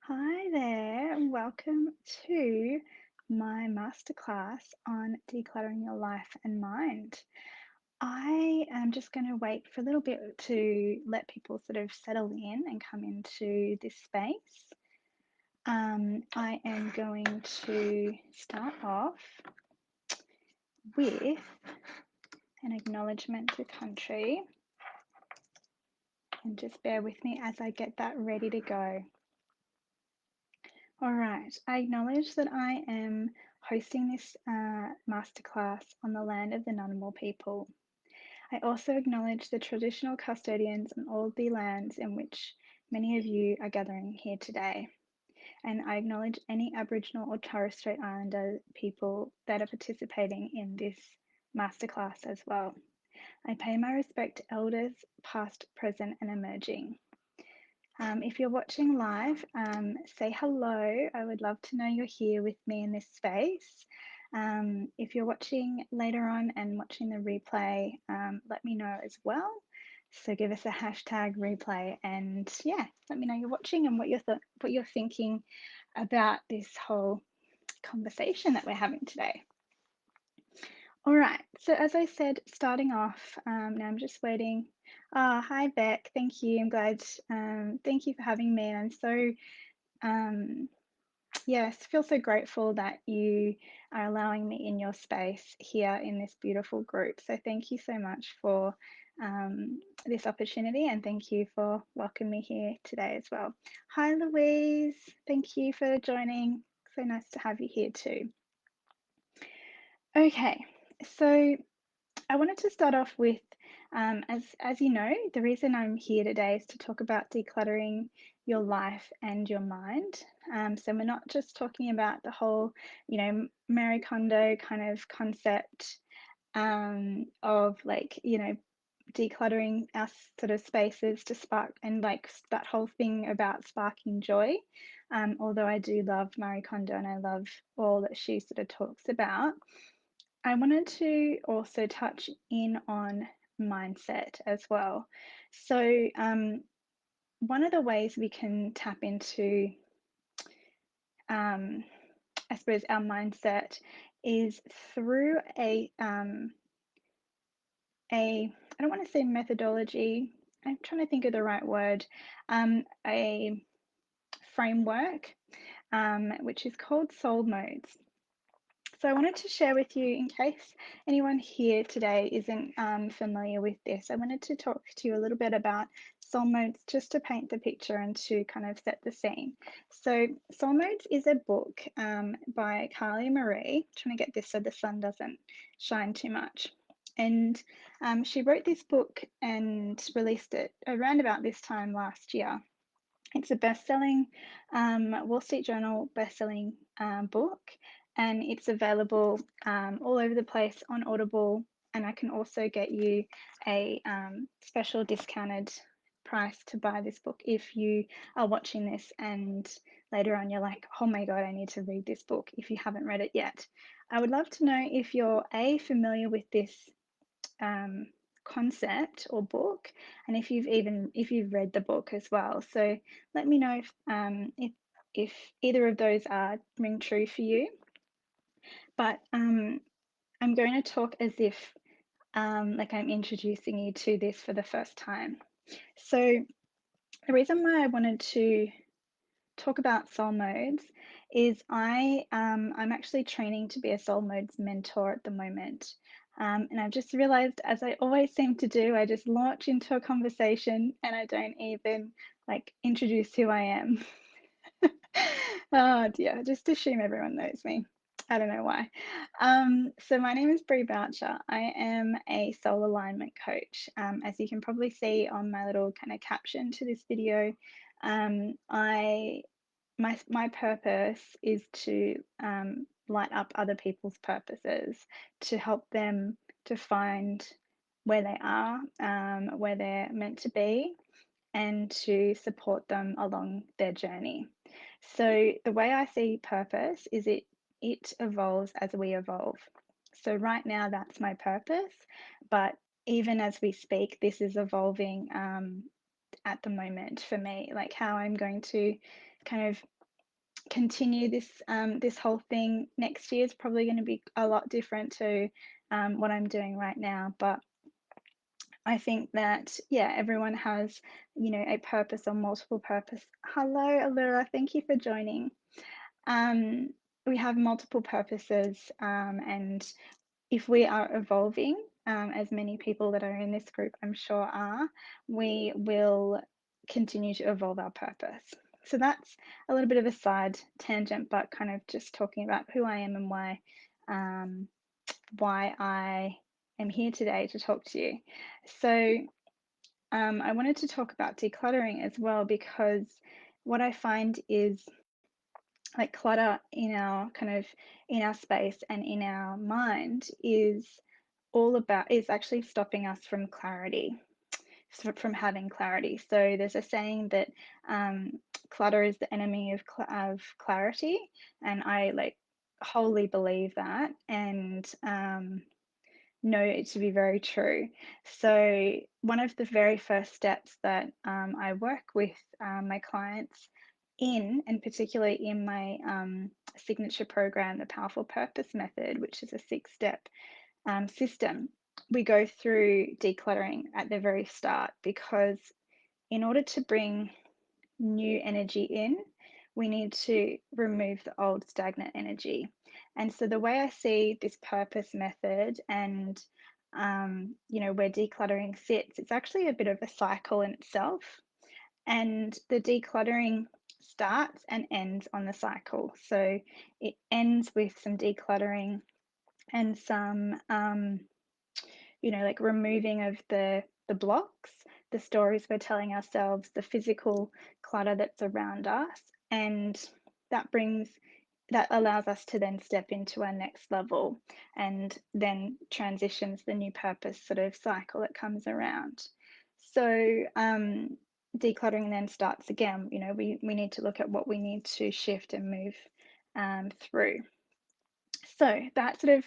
Hi there, and welcome to my masterclass on decluttering your life and mind. I am just going to wait for a little bit to let people sort of settle in and come into this space. I am going to start off with an acknowledgement to country, and just bear with me as I get that ready to go. All right, I acknowledge that I am hosting this masterclass on the land of the Ngunnawal people. I also acknowledge the traditional custodians on all the lands in which many of you are gathering here today. And I acknowledge any Aboriginal or Torres Strait Islander people that are participating in this masterclass as well. I pay my respect to elders, past, present, and emerging. If you're watching live, say hello. I would love to know you're here with me in this space. If you're watching later on and watching the replay, let me know as well. So give us a hashtag replay, and yeah, let me know you're watching and what you're thinking about this whole conversation that we're having today. All right, so as I said, starting off, now I'm just waiting. Hi Beck, thank you. I'm glad, thank you for having me. I'm so, yes, feel so grateful that you are allowing me in your space here in this beautiful group. So thank you so much for this opportunity, and thank you for welcoming me here today as well. Hi Louise, thank you for joining. So nice to have you here too. Okay, so I wanted to start off with, as you know, the reason I'm here today is to talk about decluttering your life and your mind. So we're not just talking about the whole, Marie Kondo kind of concept of like, decluttering our sort of spaces to spark and like that whole thing about sparking joy. Although I do love Marie Kondo and I love all that she sort of talks about. I wanted to also touch in on mindset as well. So, one of the ways we can tap into, um, I suppose, our mindset is through a I don't want to say methodology. I'm trying to think of the right word. A framework, which is called soul modes. So I wanted to share with you, in case anyone here today isn't familiar with this, I wanted to talk to you a little bit about soul modes just to paint the picture and to kind of set the scene. So soul modes is a book by Carly Marie. I'm trying to get this so the sun doesn't shine too much. And she wrote this book and released it around about this time last year. It's a best-selling Wall Street Journal best-selling book, and it's available all over the place on Audible. And I can also get you a special discounted price to buy this book if you are watching this and later on you're like, oh my God, I need to read this book if you haven't read it yet. I would love to know if you're familiar with this um, concept or book, and if you've read the book as well. So let me know if either of those are ring true for you. But I'm going to talk as if like I'm introducing you to this for the first time. So the reason why I wanted to talk about soul modes is I'm actually training to be a soul modes mentor at the moment. And I've just realized, as I always seem to do, I just launch into a conversation and I don't even like introduce who I am. Oh dear, just assume everyone knows me. I don't know why. So my name is Bree Boucher. I am a soul alignment coach. As you can probably see on my little kind of caption to this video, I my purpose is to light up other people's purposes, to help them to find where they are, where they're meant to be, and to support them along their journey. So the way I see purpose is it evolves as we evolve. So right now that's my purpose, but even as we speak, this is evolving at the moment for me, like how I'm going to kind of continue this whole thing next year. Is probably going to be a lot different to what I'm doing right now, but I think that, yeah, everyone has, a purpose or multiple purpose. Hello, Allura. Thank you for joining. Um, we have multiple purposes, and if we are evolving, as many people that are in this group, I'm sure are, we will continue to evolve our purpose. So that's a little bit of a side tangent, but kind of just talking about who I am and um, why I am here today to talk to you. So I wanted to talk about decluttering as well, because what I find is like clutter in our in our space and in our mind is is actually stopping us from clarity, from having clarity. So there's a saying that um, clutter is the enemy of clarity, and I like wholly believe that, and know it to be very true. So one of the very first steps that I work with my clients in, and particularly in my signature program, the Powerful Purpose Method, which is a 6-step system, we go through decluttering at the very start, because in order to bring new energy in, we need to remove the old stagnant energy. And so the way I see this purpose method and where decluttering sits, it's actually a bit of a cycle in itself. And the decluttering starts and ends on the cycle. So it ends with some decluttering and some like removing of the blocks, the stories we're telling ourselves, the physical clutter that's around us, and that brings that allows us to then step into our next level, and then transitions the new purpose sort of cycle that comes around. So decluttering then starts again. We need to look at what we need to shift and move through. So that sort of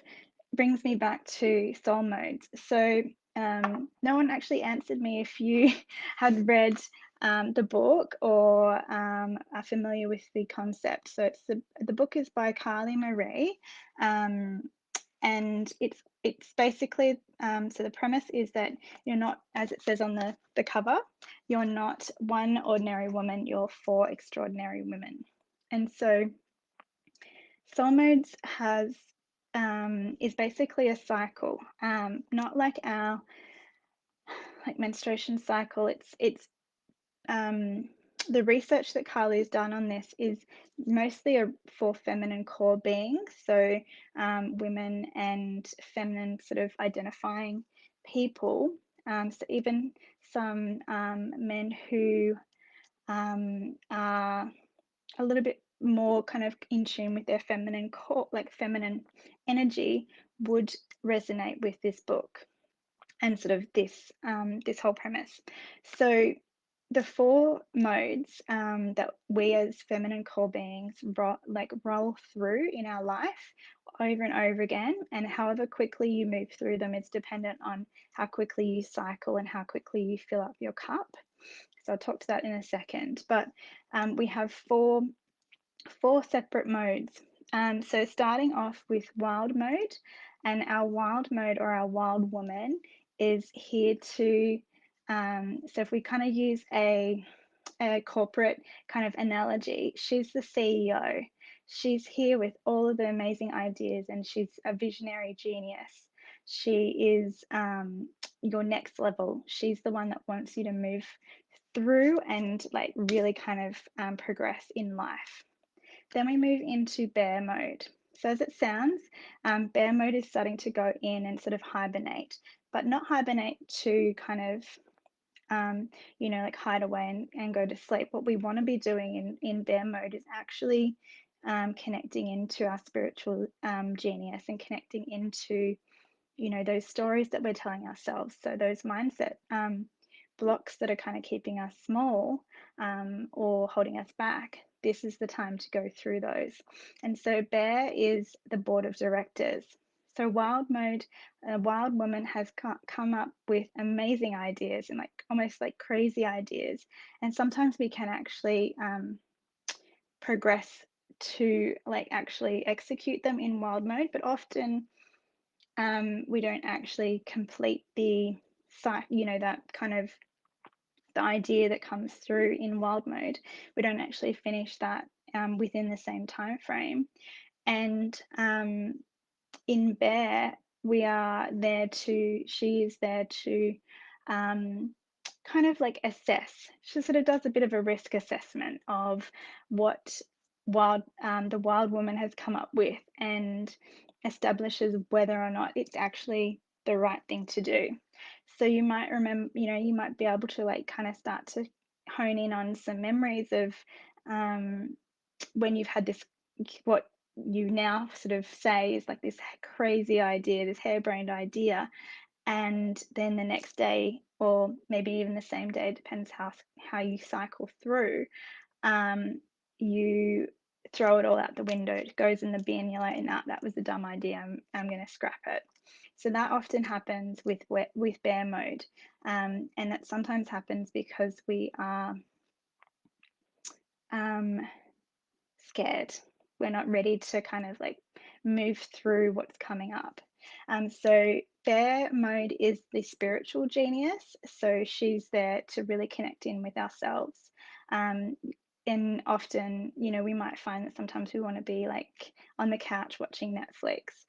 brings me back to soul modes. So no one actually answered me if you had read the book or are familiar with the concept. So the book is by Carly Marie, and it's basically so the premise is that you're not, as it says on the cover, you're not one ordinary woman, you're 4 extraordinary women. And so soul modes has is basically a cycle, not like our like menstruation cycle. It's the research that Carly's done on this is mostly for feminine core beings, so women and feminine sort of identifying people. So even some men who are a little bit more kind of in tune with their feminine core, like feminine energy, would resonate with this book and sort of this whole premise. So the 4 modes that we as feminine core beings roll through in our life over and over again, and however quickly you move through them, it's dependent on how quickly you cycle and how quickly you fill up your cup. So I'll talk to that in a second, but we have four separate modes. So starting off with wild mode, and our wild mode or our wild woman is here to, so if we kind of use a corporate kind of analogy, she's the CEO. She's here with all of the amazing ideas, and she's a visionary genius. She is your next level. She's the one that wants you to move through and like really kind of progress in life. Then we move into bear mode. So as it sounds, bear mode is starting to go in and sort of hibernate, but not hibernate to kind of, like hide away and go to sleep. What we want to be doing in bear mode is actually connecting into our spiritual genius, and connecting into, those stories that we're telling ourselves. So those mindset blocks that are kind of keeping us small or holding us back, this is the time to go through those. And so Bear is the board of directors. So wild mode, a wild woman has come up with amazing ideas, and like almost like crazy ideas. And sometimes we can actually progress to like actually execute them in wild mode, but often we don't actually complete the that kind of the idea that comes through in wild mode. We don't actually finish that within the same time frame. And in bear, she is there to um, kind of like assess. She sort of does a bit of a risk assessment of what the wild woman has come up with, and establishes whether or not it's actually the right thing to do. So you might remember, you might be able to like kind of start to hone in on some memories of um, when you've had this, what you now sort of say is like this crazy idea, this harebrained idea, and then the next day, or maybe even the same day, depends how you cycle through, um, you throw it all out the window. It goes in the bin. You're like, nah, that was a dumb idea. I'm going to scrap it. So that often happens with bear mode, and that sometimes happens because we are um, scared. We're not ready to kind of like move through what's coming up. So bear mode is the spiritual genius. So she's there to really connect in with ourselves. Um, and often, we might find that sometimes we want to be like on the couch watching Netflix.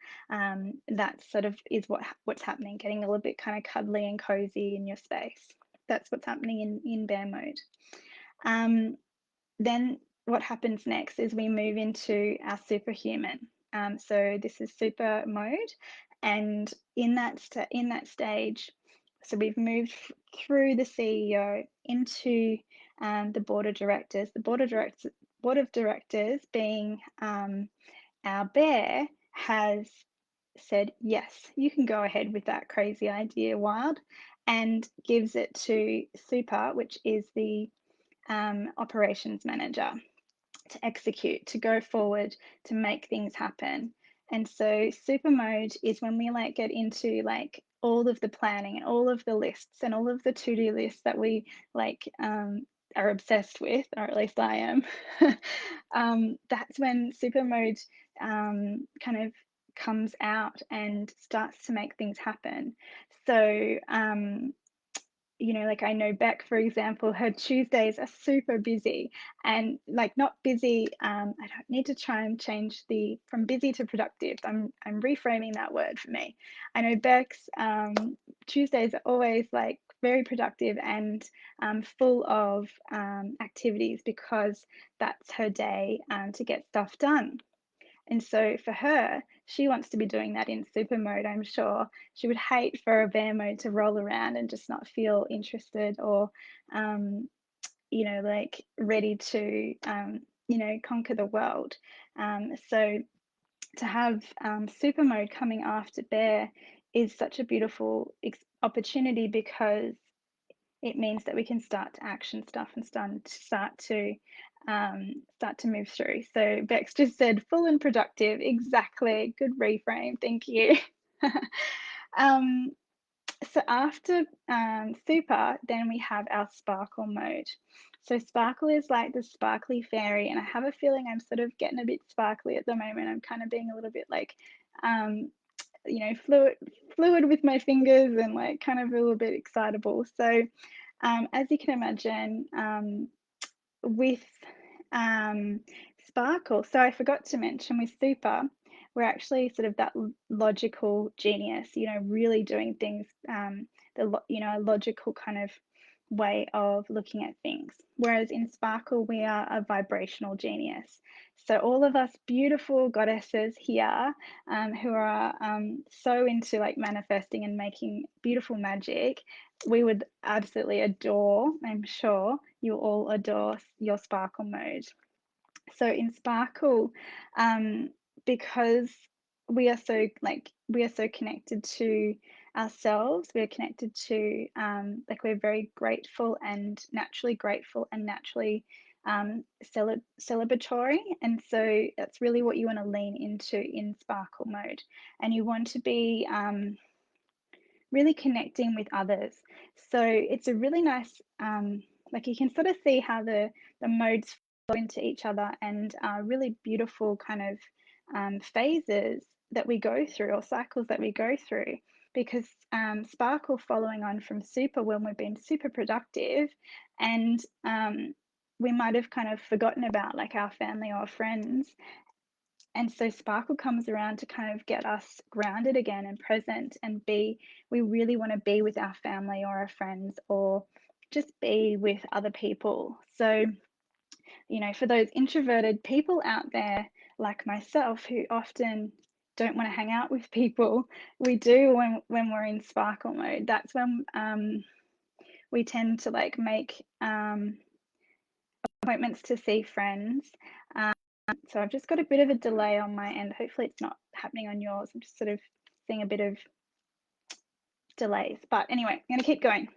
That sort of is what's happening, getting a little bit kind of cuddly and cozy in your space. That's what's happening in bear mode. Then what happens next is we move into our superhuman. So this is super mode, and in that stage, so we've moved through the CEO into the board of directors. The board of directors being our bear has said, yes, you can go ahead with that crazy idea, wild, and gives it to super, which is the operations manager, to execute, to go forward, to make things happen. And so super mode is when we like get into like all of the planning and all of the lists and all of the to-do lists that we like are obsessed with, or at least I am. That's when super mode kind of comes out and starts to make things happen. So like I know Beck, for example, her Tuesdays are super busy, and like not busy. I don't need to try and change from busy to productive. I'm reframing that word for me. I know Beck's Tuesdays are always like very productive and full of activities, because that's her day to get stuff done. And so for her, she wants to be doing that in super mode, I'm sure. She would hate for a bear mode to roll around and just not feel interested, or, like ready to, conquer the world. So to have super mode coming after bear is such a beautiful opportunity, because it means that we can start to action stuff and start to move through. So Bex just said full and productive. Exactly. Good reframe. Thank you. um, so after super, then we have our sparkle mode. So sparkle is like the sparkly fairy, and I have a feeling I'm sort of getting a bit sparkly at the moment. I'm kind of being a little bit like fluid with my fingers, and like kind of a little bit excitable. So as you can imagine, with sparkle, so I forgot to mention, with super, we're actually sort of that logical genius, really doing things, a logical kind of way of looking at things. Whereas in sparkle, we are a vibrational genius. So all of us beautiful goddesses here, who are so into like manifesting and making beautiful magic, we would absolutely adore, I'm sure you all adore your sparkle mode. So in sparkle, because we are so connected to ourselves, we're connected to like we're very grateful and naturally celebratory, and so that's really what you want to lean into in sparkle mode. And you want to be really connecting with others. So it's a really nice, like you can sort of see how the modes into each other and are really beautiful kind of phases that we go through or cycles that we go through. Because sparkle following on from super when we've been super productive and we might have kind of forgotten about like our family or friends, and so sparkle comes around to kind of get us grounded again and present and be, we really want to be with our family or our friends or just be with other people. So, for those introverted people out there like myself who often don't want to hang out with people, we do when we're in sparkle mode. That's when we tend to like make appointments to see friends. So I've just got a bit of a delay on my end. Hopefully it's not happening on yours. I'm just sort of seeing a bit of delays. But anyway, I'm going to keep going.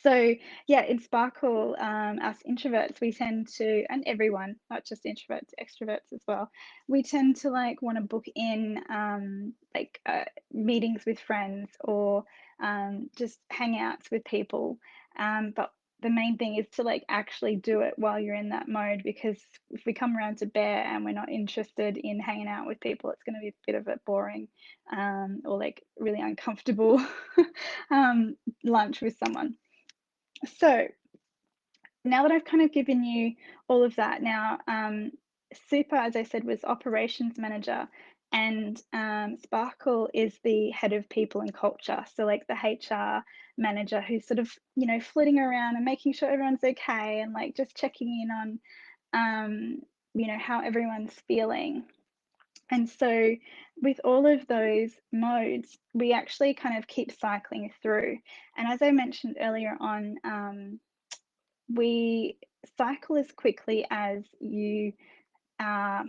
So yeah, in Sparkle, us introverts, we tend to, and everyone, not just introverts, extroverts as well, we tend to like want to book in meetings with friends or just hangouts with people. But the main thing is to like actually do it while you're in that mode, because if we come around to bear and we're not interested in hanging out with people, it's going to be a bit of a boring or like really uncomfortable lunch with someone. So now that I've kind of given you all of that, now Super, as I said, was operations manager, and Sparkle is the head of people and culture. So like the HR manager who's sort of, flitting around and making sure everyone's okay and like just checking in on, how everyone's feeling. And so with all of those modes, we actually kind of keep cycling through. And as I mentioned earlier on, we cycle as quickly as you are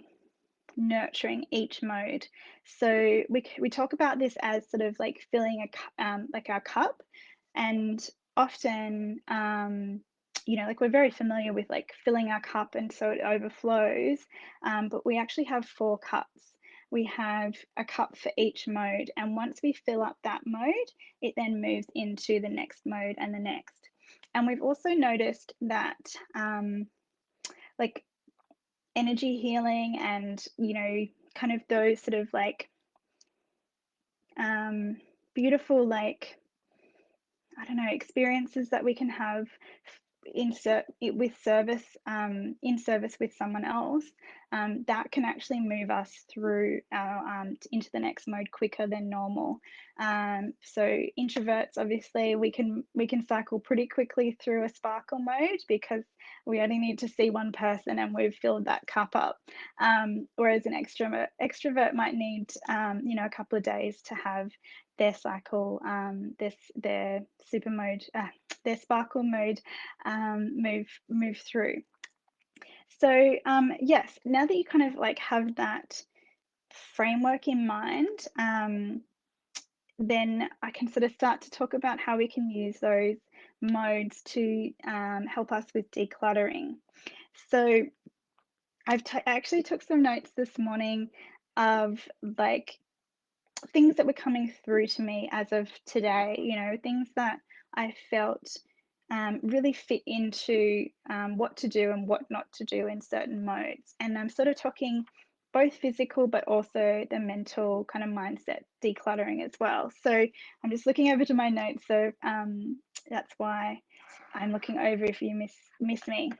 nurturing each mode. So we talk about this as sort of like filling like our cup, and often like we're very familiar with like filling our cup and so it overflows, but we actually have 4 cups. We have a cup for each mode, and once we fill up that mode, it then moves into the next mode and the next. And we've also noticed that like energy healing and kind of those sort of like beautiful, like, I don't know, experiences that we can have with service, in service with someone else, that can actually move us through our into the next mode quicker than normal. So introverts, obviously, we can cycle pretty quickly through a sparkle mode because we only need to see one person and we've filled that cup up. Whereas an extrovert might need a couple of days to have their cycle, their super mode, their sparkle mode move through. So yes, now that you kind of like have that framework in mind, then I can sort of start to talk about how we can use those modes to help us with decluttering. So I actually took some notes this morning of like things that were coming through to me as of today, things that I felt really fit into what to do and what not to do in certain modes. And I'm sort of talking both physical, but also the mental kind of mindset decluttering as well. So I'm just looking over to my notes. So that's why I'm looking over if you miss me.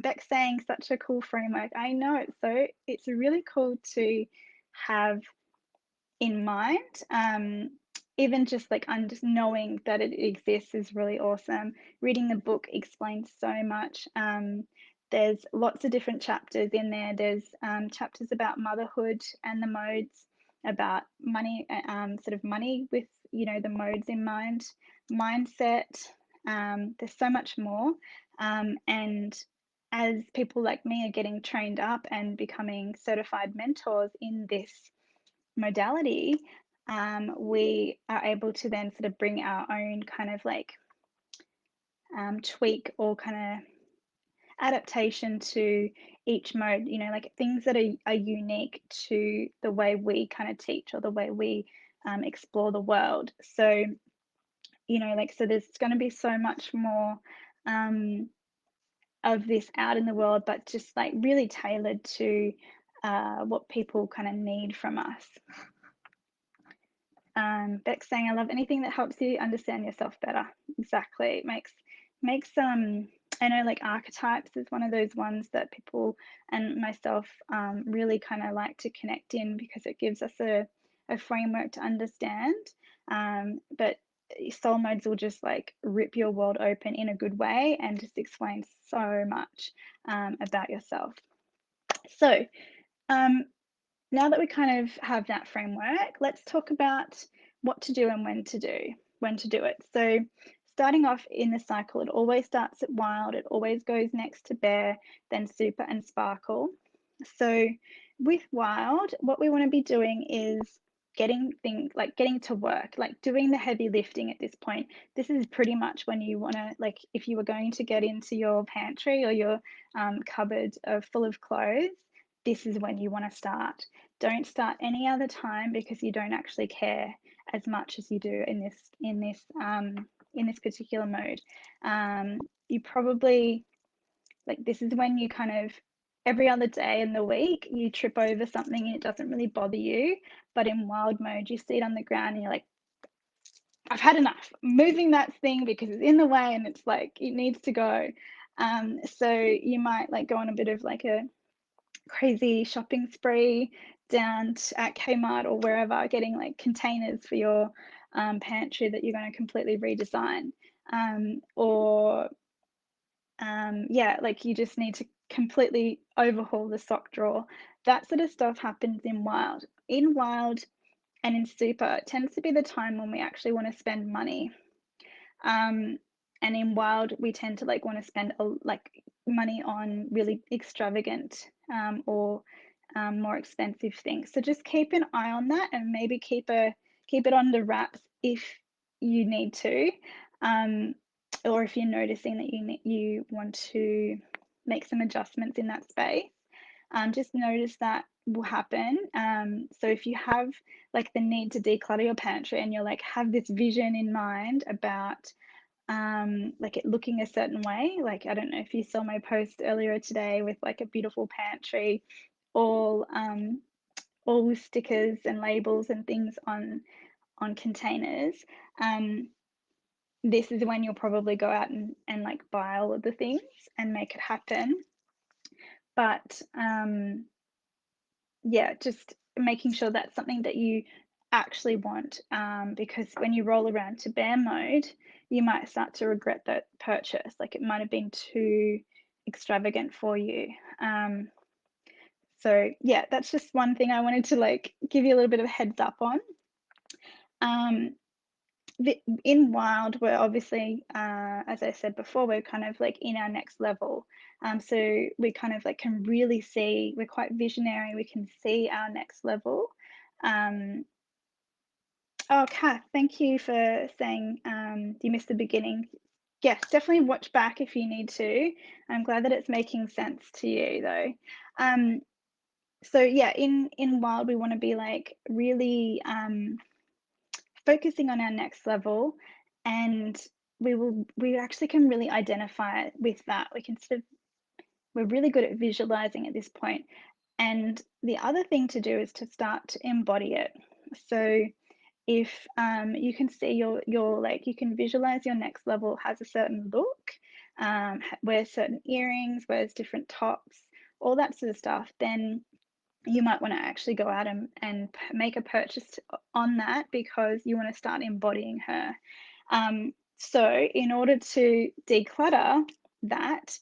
Beck saying such a cool framework. I know it. So it's really cool to have in mind. Even just like just knowing that it exists is really awesome. Reading the book explains so much. There's lots of different chapters in there. There's chapters about motherhood and the modes, about money, sort of money with the modes in mind, mindset. There's so much more, and as people like me are getting trained up and becoming certified mentors in this modality, we are able to then sort of bring our own kind of like tweak or kind of adaptation to each mode, like things that are unique to the way we kind of teach or the way we explore the world. So, so there's going to be so much more of this out in the world, but just like really tailored to what people kind of need from us. Beck's saying, I love anything that helps you understand yourself better. Exactly. It makes I know like archetypes is one of those ones that people and myself really kind of like to connect in, because it gives us a framework to understand. But soul modes will just like rip your world open in a good way and just explain so much about yourself. So now that we kind of have that framework, let's talk about what to do and when to do it. So starting off in the cycle, it always starts at wild, it always goes next to bear, then super and sparkle. So with wild, what we want to be doing is getting things like getting to work, like doing the heavy lifting at this point. This is pretty much when you want to, like, if you were going to get into your pantry or your cupboard full of clothes, this is when you want to start. Don't start any other time, because you don't actually care as much as you do in this particular mode. You probably, like, this is when you kind of every other day in the week you trip over something and it doesn't really bother you, but in wild mode you see it on the ground and you're like, I've had enough moving that thing because it's in the way and it's like it needs to go. So you might like go on a bit of like a crazy shopping spree down at Kmart or wherever, getting like containers for your pantry that you're going to completely redesign. Or yeah, like you just need to completely overhaul the sock drawer. That sort of stuff happens in wild. In wild and in super, it tends to be the time when we actually want to spend money. Um, and in wild, we tend to like want to spend like money on really extravagant or more expensive things. So just keep an eye on that, and maybe keep it under wraps if you need to, um, or if you're noticing that you want to make some adjustments in that space. Just notice that will happen. So if you have like the need to declutter your pantry and you're like have this vision in mind about like it looking a certain way, like I don't know if you saw my post earlier today with like a beautiful pantry, all with stickers and labels and things on containers. This is when you'll probably go out and like buy all of the things and make it happen. But yeah, just making sure that's something that you actually want, because when you roll around to bear mode, you might start to regret that purchase. Like it might have been too extravagant for you. So yeah, that's just one thing I wanted to like give you a little bit of a heads up on. Um, in wild, we're obviously, as I said before, we're kind of like in our next level. So we kind of like can really see, we're quite visionary, we can see our next level. Oh, Kath, thank you for saying you missed the beginning. Yes, definitely watch back if you need to. I'm glad that it's making sense to you though. So yeah, in wild, we want to be like really focusing on our next level, and we actually can really identify it with that. We can sort of, we're really good at visualizing at this point. And the other thing to do is to start to embody it. So if you can see your like you can visualize your next level has a certain look, wears certain earrings, wears different tops, all that sort of stuff, then you might want to actually go out and make a purchase on that, because you want to start embodying her. So in order to declutter that,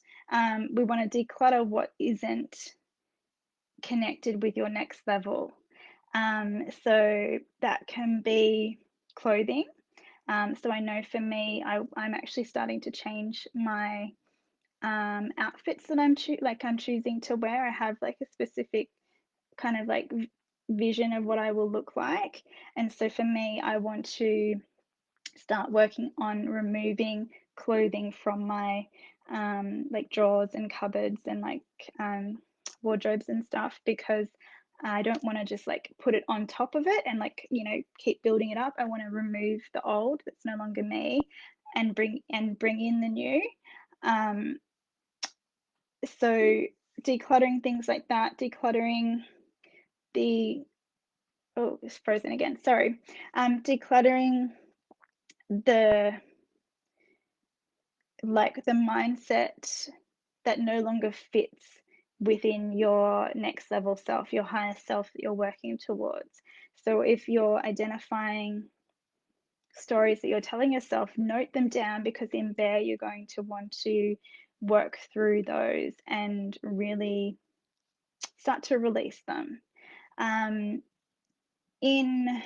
we want to declutter what isn't connected with your next level. So that can be clothing. So I know for me, I'm actually starting to change my outfits that I'm choosing to wear. I have like a specific kind of like vision of what I will look like. And so for me, I want to start working on removing clothing from my like drawers and cupboards and like wardrobes and stuff, because I don't want to just like put it on top of it and like, you know, keep building it up. I want to remove the old that's no longer me and bring in the new. Um, So decluttering things like that, decluttering the oh, it's frozen again. Sorry. Decluttering the the mindset that no longer fits within your next level self, your higher self that you're working towards. So if you're identifying stories that you're telling yourself, note them down, because in there you're going to want to work through those and really start to release them. Um, in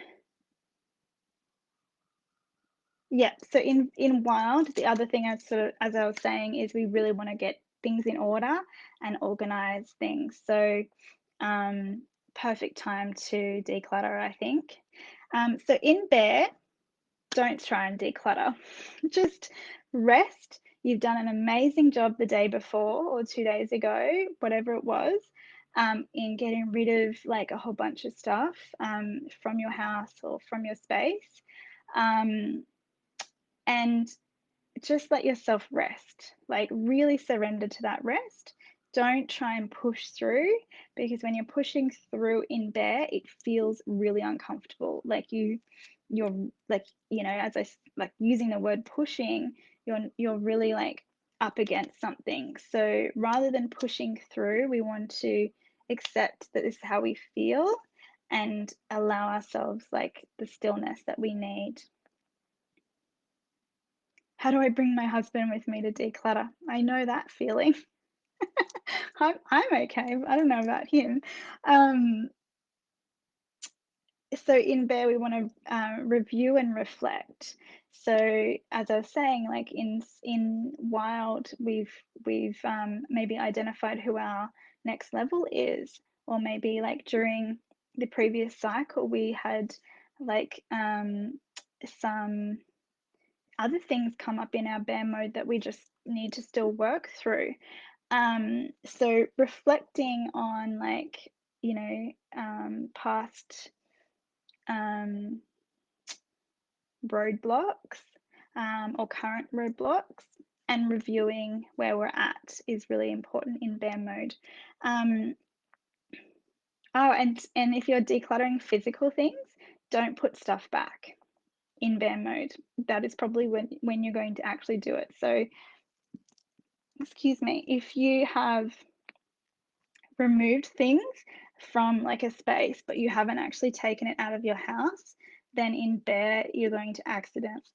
Yeah, so in wild, the other thing, as I was saying, is we really want to get things in order and organize things. So um, perfect time to declutter, I think. So in bear, don't try and declutter. Just rest. You've done an amazing job the day before or 2 days ago, whatever it was, in getting rid of like a whole bunch of stuff from your house or from your space. Um, and just let yourself rest. Like, really surrender to that rest. Don't try and push through, because when you're pushing through in there, it feels really uncomfortable. You're like, as like using the word pushing, you're really like up against something. So rather than pushing through, we want to accept that this is how we feel and allow ourselves like the stillness that we need. How do I bring my husband with me to declutter? I know that feeling. I'm okay. I don't know about him. Um, so in Bear, we want to review and reflect. So as I was saying, like in Wild, we've maybe identified who our next level is, or maybe like during the previous cycle, we had like some other things come up in our bear mode that we just need to still work through. So reflecting on like, past um, roadblocks, or current roadblocks, and reviewing where we're at is really important in bear mode. Um, oh, and if you're decluttering physical things, don't put stuff back in bear mode. That is probably when you're going to actually do it. So, excuse me, if you have removed things from like a space, but you haven't actually taken it out of your house, then in there you're going to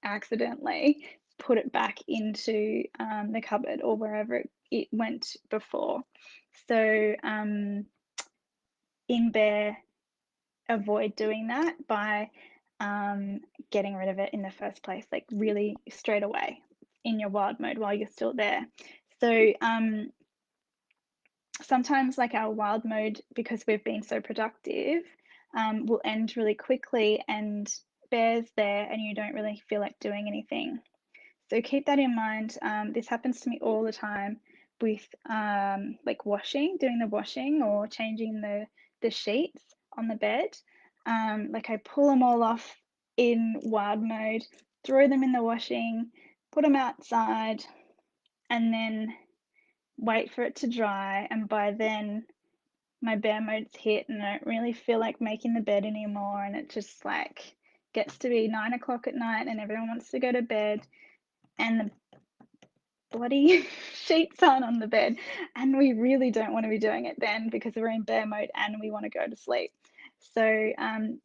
accidentally put it back into the cupboard or wherever it went before. So in there, avoid doing that by getting rid of it in the first place, like really straight away in your wild mode while you're still there. So sometimes like our wild mode, because we've been so productive, will end really quickly, and bear's there and you don't really feel like doing anything. So keep that in mind. This happens to me all the time with like doing the washing or changing the sheets on the bed. Like I pull them all off in wild mode, throw them in the washing, put them outside, and then wait for it to dry, and by then my bear mode's hit and I don't really feel like making the bed anymore, and it just like gets to be 9 o'clock at night and everyone wants to go to bed and the bloody sheets aren't on the bed, and we really don't want to be doing it then because we're in bear mode and we want to go to sleep. So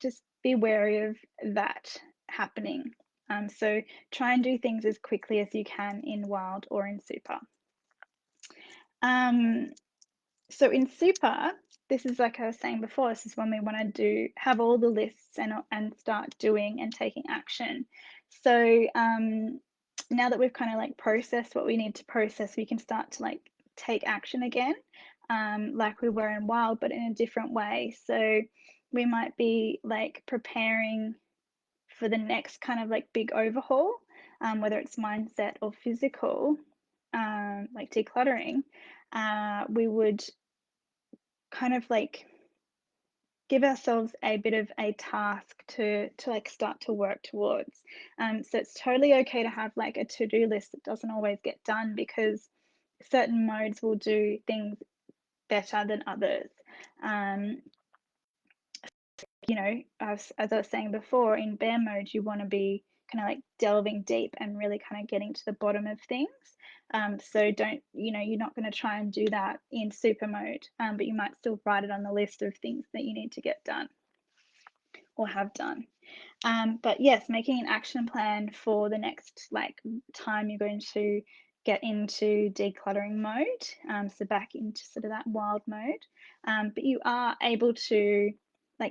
just be wary of that happening. So try and do things as quickly as you can in wild or in super. Um, So in super, this is like I was saying before, this is when we want to have all the lists and start doing and taking action. So now that we've kind of like processed what we need to process, we can start to like take action again, like we were in wild, but in a different way. So we might be like preparing for the next kind of like big overhaul, whether it's mindset or physical, like decluttering. We would kind of like give ourselves a bit of a task to like start to work towards. So it's totally okay to have like a to-do list that doesn't always get done, because certain modes will do things better than others. Um, as I was saying before, in bear mode, you want to be kind of like delving deep and really kind of getting to the bottom of things. So don't, you're not going to try and do that in super mode, but you might still write it on the list of things that you need to get done or have done. But yes, making an action plan for the next time you're going to get into decluttering mode, so back into sort of that wild mode. But you are able to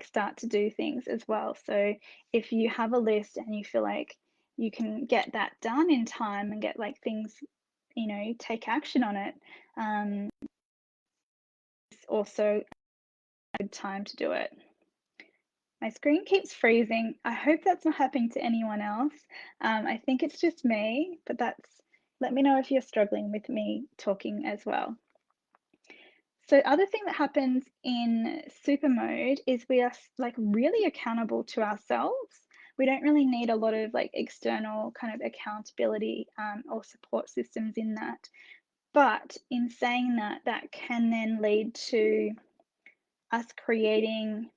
start to do things as well. So if you have a list and you feel like you can get that done in time and get things, take action on it, it's also a good time to do it. My screen keeps freezing. I hope that's not happening to anyone else. I think it's just me, but let me know if you're struggling with me talking as well. So other thing that happens in super mode is we are really accountable to ourselves. We don't really need a lot of external kind of accountability or support systems in that. But in saying that, that can then lead to us creating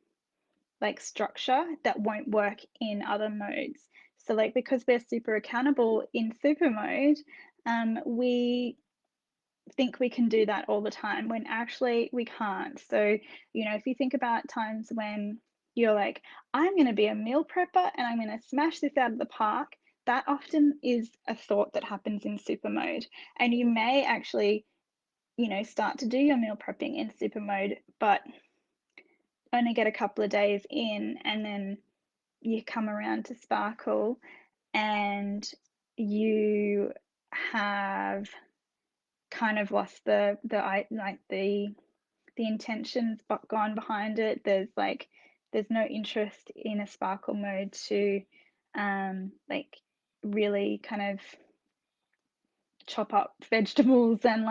structure that won't work in other modes. So because we're super accountable in super mode, we think we can do that all the time when actually we can't. So, if you think about times when you're like, I'm going to be a meal prepper and I'm going to smash this out of the park, that often is a thought that happens in super mode. And you may actually, start to do your meal prepping in super mode, but only get a couple of days in, and then you come around to sparkle and you have kind of lost the intentions but gone behind it. There's no interest in a sparkle mode to really kind of chop up vegetables and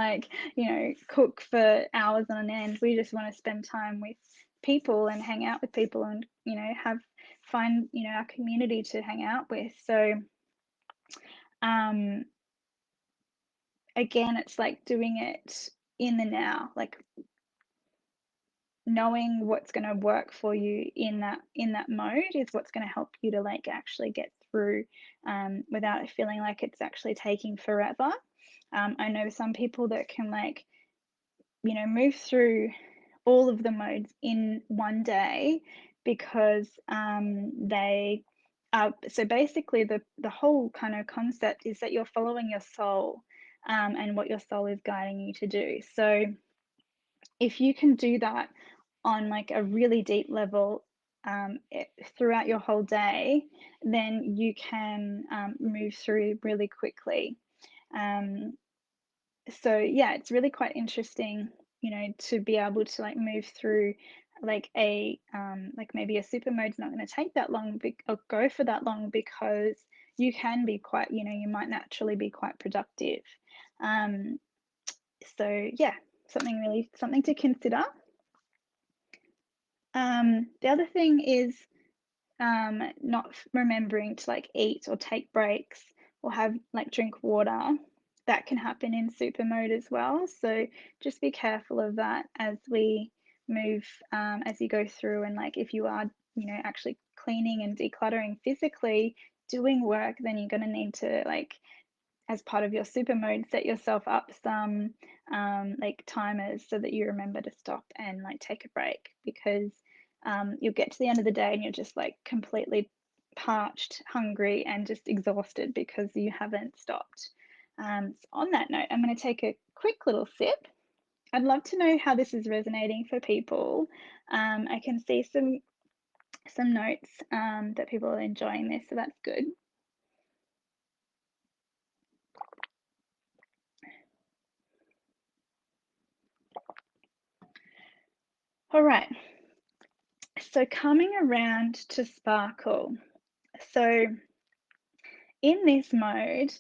cook for hours on end. We just want to spend time with people and hang out with people and find our community to hang out with. So again, it's doing it in the now, knowing what's going to work for you in that mode is what's going to help you to actually get through without it feeling like it's actually taking forever. I know some people that can move through all of the modes in one day because they so basically the whole kind of concept is that you're following your soul, and what your soul is guiding you to do. So if you can do that on a really deep level throughout your whole day, then you can move through really quickly. So yeah, it's really quite interesting, to be able to move through maybe a super mode's not going to take that long or go for that long, because you can be quite, you might naturally be quite productive. So yeah, something to consider. The other thing is not remembering to eat or take breaks or have drink water. That can happen in super mode as well. So just be careful of that as we move, as you go through, and if you are, actually cleaning and decluttering physically, doing work, then you're going to need to as part of your super mode, set yourself up some timers so that you remember to stop and take a break, because you'll get to the end of the day and you're just completely parched, hungry, and just exhausted because you haven't stopped. So on that note, I'm going to take a quick little sip. I'd love to know how this is resonating for people. I can see some notes that people are enjoying this, so that's good. All right, so coming around to sparkle. So in this mode,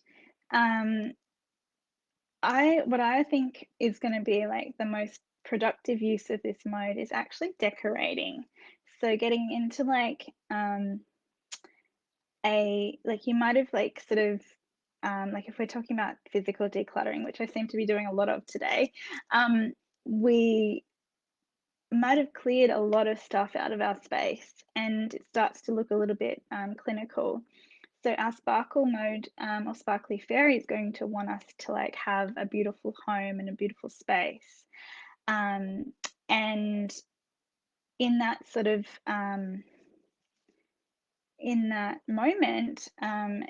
what I think is going to be the most productive use of this mode is actually decorating. So getting into a you might have sort of like if we're talking about physical decluttering, which I seem to be doing a lot of today, we might have cleared a lot of stuff out of our space and it starts to look a little bit clinical. So our sparkle mode or sparkly fairy is going to want us to like have a beautiful home and a beautiful space. Um, and in that sort of in that moment,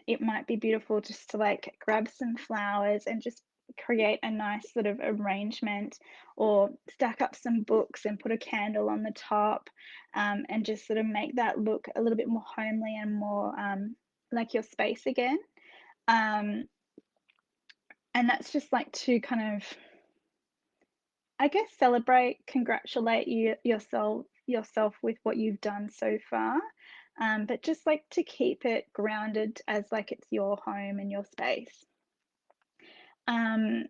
it might be beautiful just to like grab some flowers and just create a nice sort of arrangement, or stack up some books and put a candle on the top, and just sort of make that look a little bit more homely and more like your space again. Um, and that's just like to kind of, I guess, celebrate, congratulate yourself with what you've done so far. But just like to keep it grounded as like it's your home and your space. Um,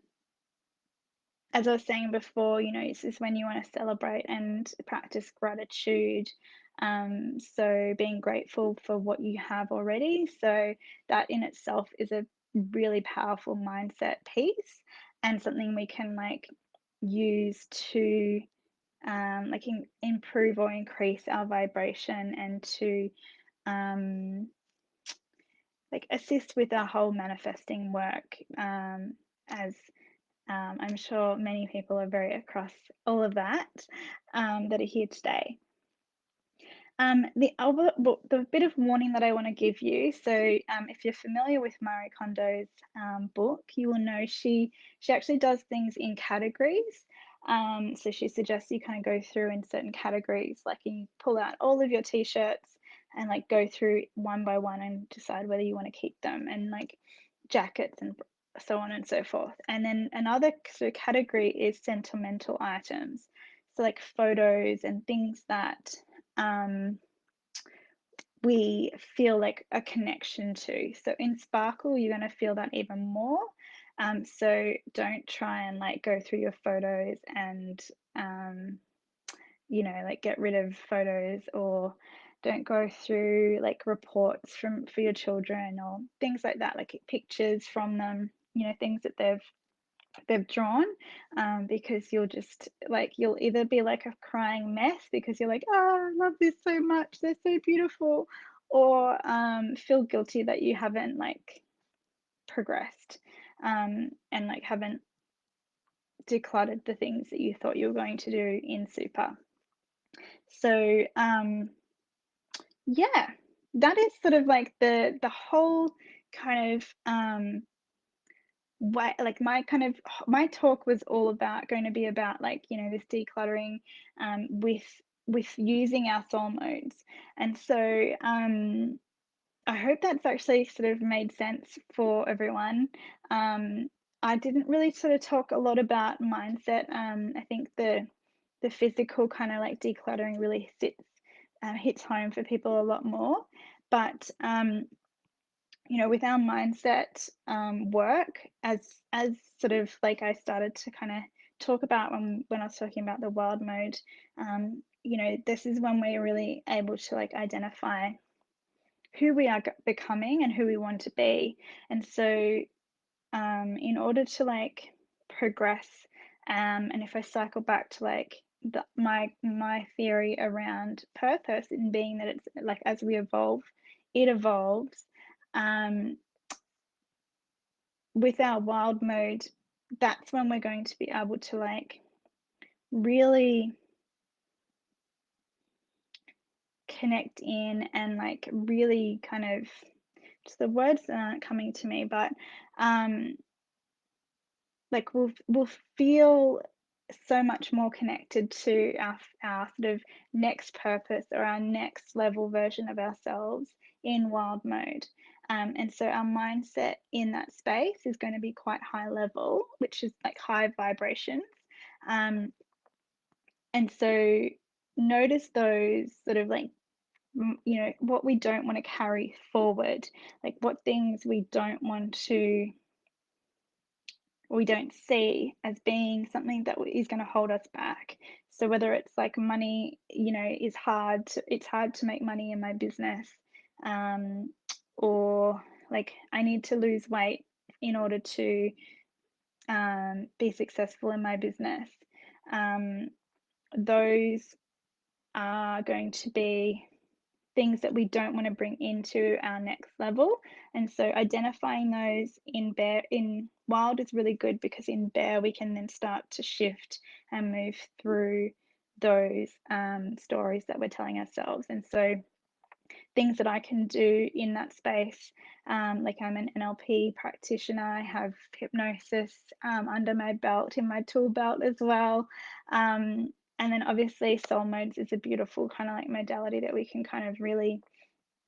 as I was saying before, this is when you want to celebrate and practice gratitude. So being grateful for what you have already. So that in itself is a really powerful mindset piece and something we can like use to like improve or increase our vibration and to um, like assist with our whole manifesting work, as I'm sure many people are very across all of that, that are here today. The bit of warning that I want to give you. So, if you're familiar with Marie Kondo's book, you will know she actually does things in categories. So she suggests you kind of go through in certain categories, like you pull out all of your t-shirts and like go through one by one and decide whether you want to keep them, and like jackets and so on and so forth. And then another sort of category is sentimental items, so like photos and things that um, we feel like a connection to. So in Sparkle, you're going to feel that even more. So don't try and like go through your photos and, like get rid of photos, or don't go through like reports for your children or things like that, like pictures from them, things that they've drawn, because you'll either be like a crying mess because you're like, oh, I love this so much, they're so beautiful, or feel guilty that you haven't like progressed, and like haven't decluttered the things that you thought you were going to do in super. So yeah, that is sort of like the whole kind of like my talk was all about going to be about like this decluttering, with using our soul modes. And so I hope that's actually sort of made sense for everyone. um, I didn't really sort of talk a lot about mindset. I think the physical kind of like decluttering really hits home for people a lot more. But with our mindset work, as sort of like I started to kind of talk about when I was talking about the wild mode, this is when we're really able to like identify who we are becoming and who we want to be. And so in order to like progress, and if I cycle back to like my theory around purpose, in being that it's like as we evolve, it evolves. um, with our wild mode, that's when we're going to be able to like really connect in and like really kind of, just the words aren't coming to me, but like we'll feel so much more connected to our sort of next purpose or our next level version of ourselves in wild mode. And so our mindset in that space is going to be quite high level, which is like high vibrations. Um, and so notice those sort of like, what we don't want to carry forward, like what things we don't see as being something that is going to hold us back. So whether it's like money, it's hard to make money in my business, or like I need to lose weight in order to be successful in my business. Those are going to be things that we don't want to bring into our next level. And so identifying those in wild is really good, because in bear we can then start to shift and move through those stories that we're telling ourselves. And so things that I can do in that space, like I'm an NLP practitioner, I have hypnosis under my belt, in my tool belt as well. And then obviously soul modes is a beautiful kind of like modality that we can kind of really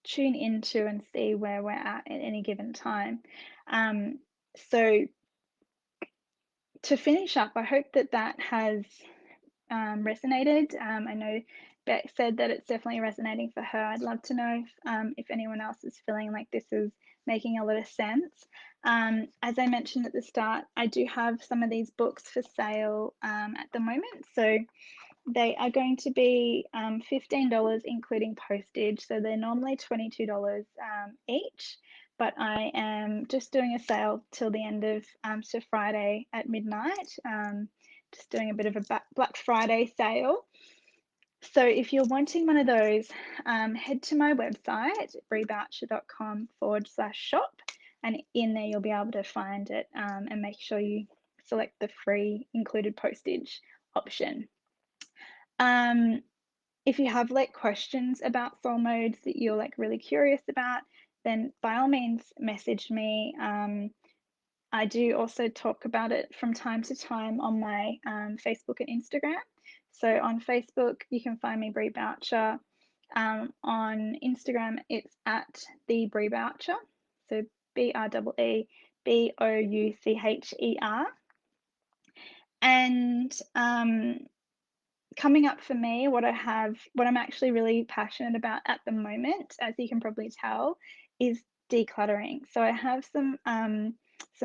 tune into and see where we're at any given time. So to finish up, I hope that that has resonated. I know Beck said that it's definitely resonating for her. I'd love to know if anyone else is feeling like this is making a lot of sense. As I mentioned at the start, I do have some of these books for sale at the moment. So they are going to be $15 including postage. So they're normally $22 each, but I am just doing a sale till the end of so Friday at midnight. Just doing a bit of a Black Friday sale. So if you're wanting one of those, head to my website, breeboucher.com/shop, and in there you'll be able to find it, and make sure you select the free included postage option. If you have like questions about soul modes that you're like really curious about, then by all means message me. I do also talk about it from time to time on my Facebook and Instagram. So on Facebook, you can find me Bree Boucher. On Instagram, it's at the Bree Boucher. So BREEBOUCHER. And coming up for me, what I'm actually really passionate about at the moment, as you can probably tell, is decluttering. So I have some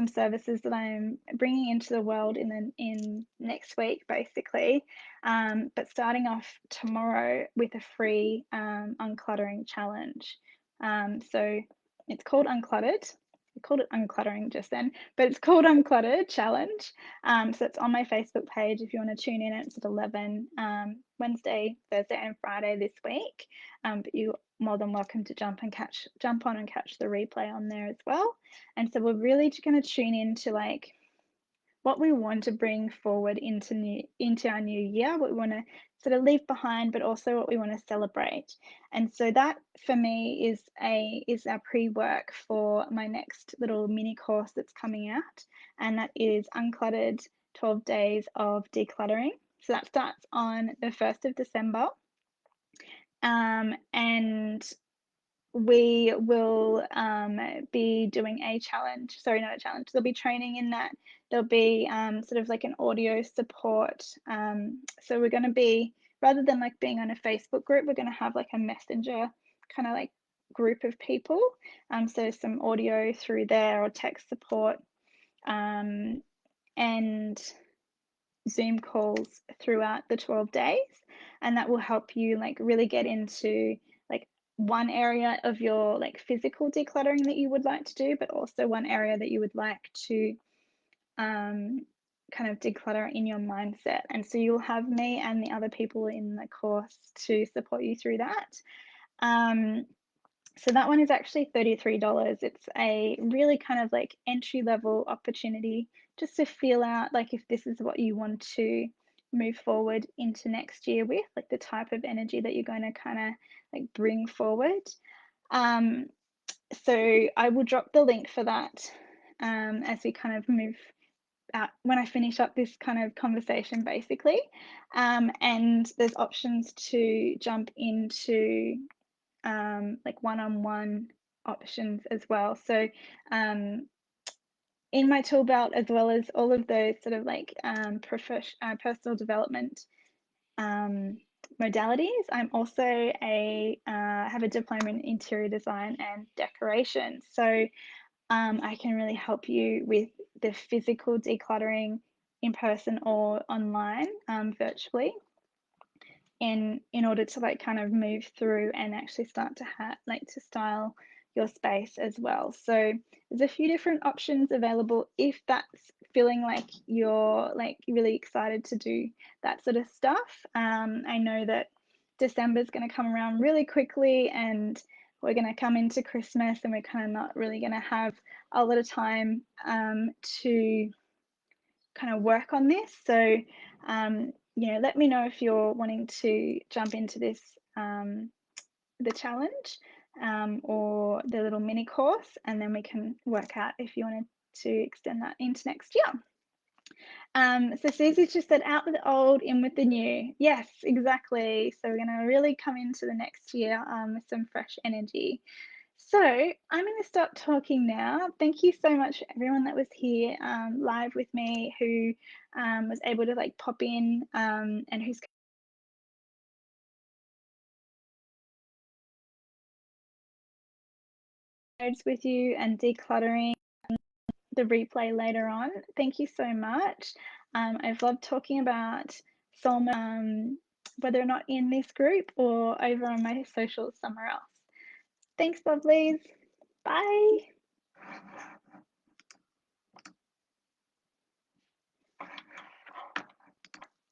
services that I'm bringing into the world in next week, basically, but starting off tomorrow with a free uncluttering challenge. So it's called Uncluttered. I called it uncluttering just then, but it's called Uncluttered Challenge. So it's on my Facebook page if you want to tune in. It's at 11 Wednesday, Thursday, and Friday this week. But you're more than welcome to jump on and catch the replay on there as well. And so we're really just going to tune into like what we want to bring forward into our new year, what we want to sort of leave behind, but also what we want to celebrate. And so that for me is our pre-work for my next little mini course that's coming out, and that is Uncluttered 12 Days of Decluttering. So that starts on the 1st of December. And we will be doing a challenge. Sorry, not a challenge. There'll be training in that. There'll be sort of like an audio support. So we're going to be, rather than like being on a Facebook group, we're going to have like a messenger kind of like group of people. So some audio through there or text support, and Zoom calls throughout the 12 days. And that will help you like really get into like one area of your like physical decluttering that you would like to do, but also one area that you would like to kind of declutter in your mindset. And so you'll have me and the other people in the course to support you through that. So that one is actually $33. It's a really kind of like entry level opportunity just to feel out like if this is what you want to move forward into next year with, like the type of energy that you're going to kind of like bring forward. So I will drop the link for that as we kind of move out when I finish up this kind of conversation, basically. And there's options to jump into like one-on-one options as well. So in my tool belt, as well as all of those sort of like personal development modalities, I'm also have a diploma in interior design and decoration. So I can really help you with the physical decluttering in person or online, virtually, in order to like kind of move through and actually start to like to style your space as well. So there's a few different options available if that's feeling like you're like really excited to do that sort of stuff. I know that December's going to come around really quickly, and we're going to come into Christmas, and we're kind of not really going to have a lot of time to kind of work on this. So, let me know if you're wanting to jump into this, the challenge, or the little mini course, and then we can work out if you wanted to extend that into next year. So Susie just said, out with the old, in with the new. Yes, exactly. So we're going to really come into the next year with some fresh energy. So I'm going to stop talking now. Thank you so much for everyone that was here live with me, who was able to like pop in, and who's with you and decluttering the replay later on. Thank you so much. I've loved talking about soulmate, whether or not in this group or over on my socials somewhere else. Thanks, lovelies. Bye.